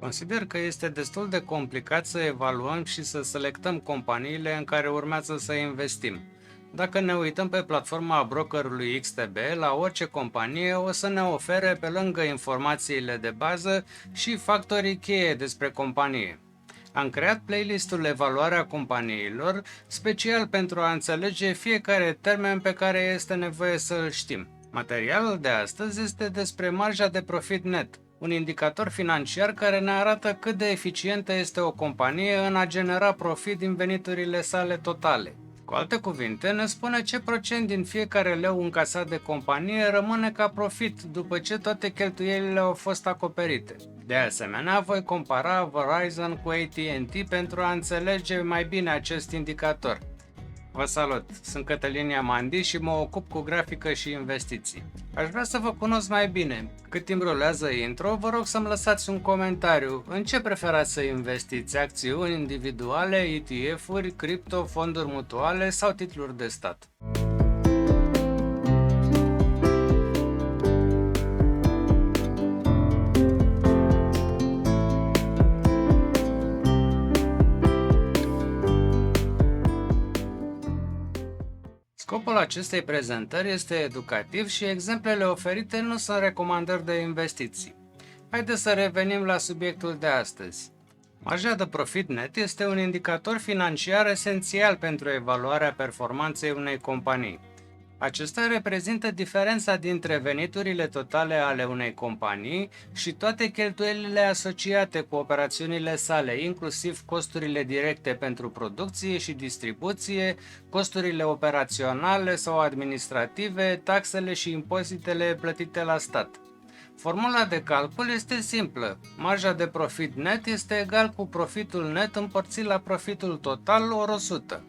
Consider că este destul de complicat să evaluăm și să selectăm companiile în care urmează să investim. Dacă ne uităm pe platforma brokerului XTB, la orice companie o să ne ofere, pe lângă informațiile de bază, și factorii cheie despre companie. Am creat playlistul Evaluarea companiilor, special pentru a înțelege fiecare termen pe care este nevoie să îl știm. Materialul de astăzi este despre marja de profit net, un indicator financiar care ne arată cât de eficientă este o companie în a genera profit din veniturile sale totale. Cu alte cuvinte, ne spune ce procent din fiecare leu încasat de companie rămâne ca profit după ce toate cheltuielile au fost acoperite. De asemenea, voi compara Verizon cu AT&T pentru a înțelege mai bine acest indicator. Vă salut! Sunt Cătălin Iamandi și mă ocup cu grafică și investiții. Aș vrea să vă cunosc mai bine. Cât timp rulează intro, vă rog să-mi lăsați un comentariu. În ce preferați să investiți? Acțiuni individuale, ETF-uri, cripto, fonduri mutuale sau titluri de stat? Scopul acestei prezentări este educativ și exemplele oferite nu sunt recomandări de investiții. Haideți să revenim la subiectul de astăzi. Marja de profit net este un indicator financiar esențial pentru evaluarea performanței unei companii. Acesta reprezintă diferența dintre veniturile totale ale unei companii și toate cheltuielile asociate cu operațiunile sale, inclusiv costurile directe pentru producție și distribuție, costurile operaționale sau administrative, taxele și impozitele plătite la stat. Formula de calcul este simplă. Marja de profit net este egal cu profitul net împărțit la profitul total ori 100.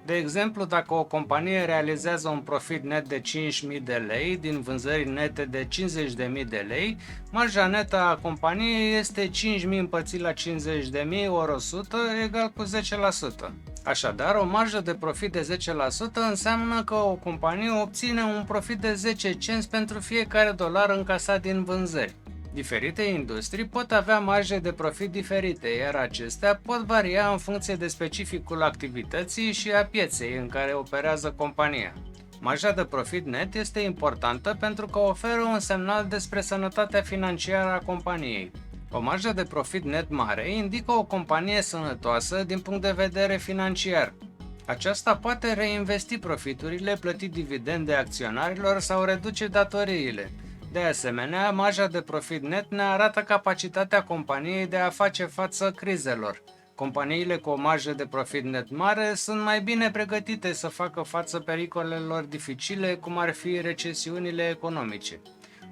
De exemplu, dacă o companie realizează un profit net de 5.000 de lei din vânzări nete de 50.000 de lei, marja netă a companiei este 5.000 împărțit la 50.000 ori 100 egal cu 10%. Așadar, o marjă de profit de 10% înseamnă că o companie obține un profit de 10 cenți pentru fiecare dolar încasat din vânzări. Diferite industrii pot avea marje de profit diferite, iar acestea pot varia în funcție de specificul activității și a pieței în care operează compania. Marja de profit net este importantă pentru că oferă un semnal despre sănătatea financiară a companiei. O marjă de profit net mare indică o companie sănătoasă din punct de vedere financiar. Aceasta poate reinvesti profiturile, plăti dividende acționarilor sau reduce datoriile. De asemenea, marja de profit net ne arată capacitatea companiei de a face față crizelor. Companiile cu o marjă de profit net mare sunt mai bine pregătite să facă față pericolelor dificile, cum ar fi recesiunile economice.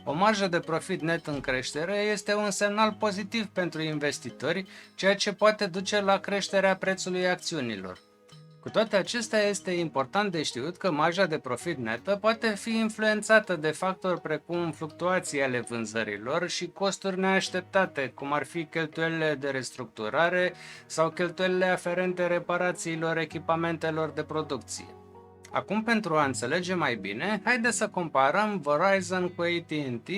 O marjă de profit net în creștere este un semnal pozitiv pentru investitori, ceea ce poate duce la creșterea prețului acțiunilor. Cu toate acestea, este important de știut că marja de profit netă poate fi influențată de factori precum fluctuații ale vânzărilor și costuri neașteptate, cum ar fi cheltuielile de restructurare sau cheltuielile aferente reparațiilor echipamentelor de producție. Acum, pentru a înțelege mai bine, haideți să comparăm Verizon cu AT&T,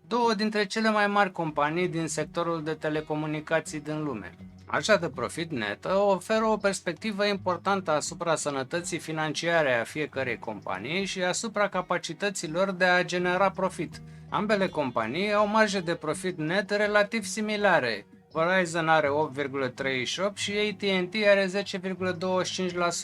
două dintre cele mai mari companii din sectorul de telecomunicații din lume. Marja de profit netă oferă o perspectivă importantă asupra sănătății financiare a fiecărei companii și asupra capacităților de a genera profit. Ambele companii au marje de profit net relativ similare. Verizon are 8,38% și AT&T are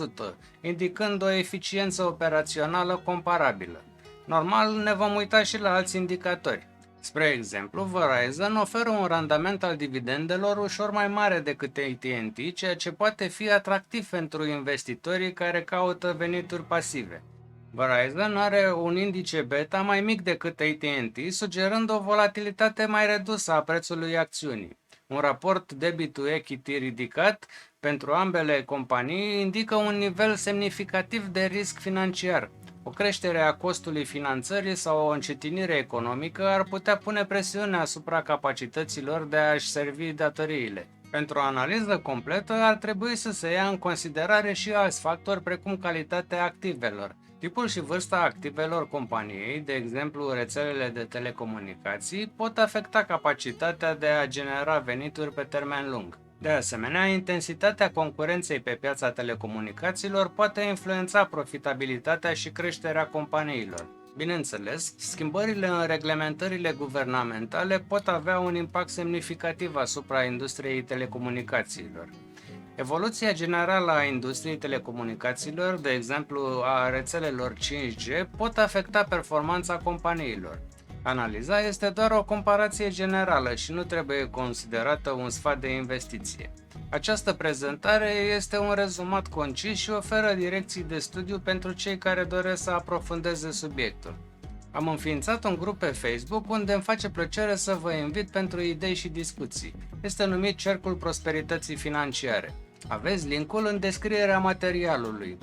10,25%, indicând o eficiență operațională comparabilă. Normal, ne vom uita și la alți indicatori. Spre exemplu, Verizon oferă un randament al dividendelor ușor mai mare decât AT&T, ceea ce poate fi atractiv pentru investitorii care caută venituri pasive. Verizon are un indice beta mai mic decât AT&T, sugerând o volatilitate mai redusă a prețului acțiunii. Un raport debit-to-equity ridicat pentru ambele companii indică un nivel semnificativ de risc financiar. O creștere a costului finanțării sau o încetinire economică ar putea pune presiune asupra capacităților de a-și servi datoriile. Pentru o analiză completă ar trebui să se ia în considerare și alți factori precum calitatea activelor. Tipul și vârsta activelor companiei, de exemplu rețelele de telecomunicații, pot afecta capacitatea de a genera venituri pe termen lung. De asemenea, intensitatea concurenței pe piața telecomunicațiilor poate influența profitabilitatea și creșterea companiilor. Bineînțeles, schimbările în reglementările guvernamentale pot avea un impact semnificativ asupra industriei telecomunicațiilor. Evoluția generală a industriei telecomunicațiilor, de exemplu a rețelelor 5G, pot afecta performanța companiilor. Analiza este doar o comparație generală și nu trebuie considerată un sfat de investiție. Această prezentare este un rezumat concis și oferă direcții de studiu pentru cei care doresc să aprofundeze subiectul. Am înființat un grup pe Facebook unde îmi face plăcere să vă invit pentru idei și discuții. Este numit Cercul Prosperității Financiare. Aveți linkul în descrierea materialului.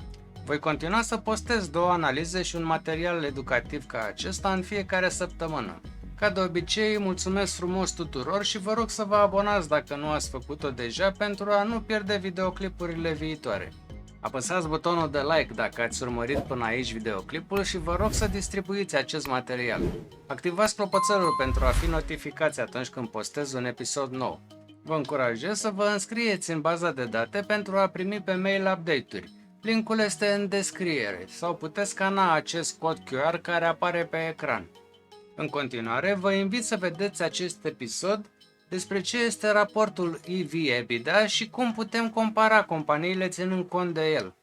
Voi continua să postez 2 analize și un material educativ ca acesta în fiecare săptămână. Ca de obicei, mulțumesc frumos tuturor și vă rog să vă abonați dacă nu ați făcut-o deja pentru a nu pierde videoclipurile viitoare. Apăsați butonul de like dacă ați urmărit până aici videoclipul și vă rog să distribuiți acest material. Activați clopoțelul pentru a fi notificați atunci când postez un episod nou. Vă încurajez să vă înscrieți în baza de date pentru a primi pe mail update-uri. Linkul este în descriere sau puteți scana acest cod QR care apare pe ecran. În continuare, vă invit să vedeți acest episod despre ce este raportul EV/EBITDA și cum putem compara companiile ținând cont de el.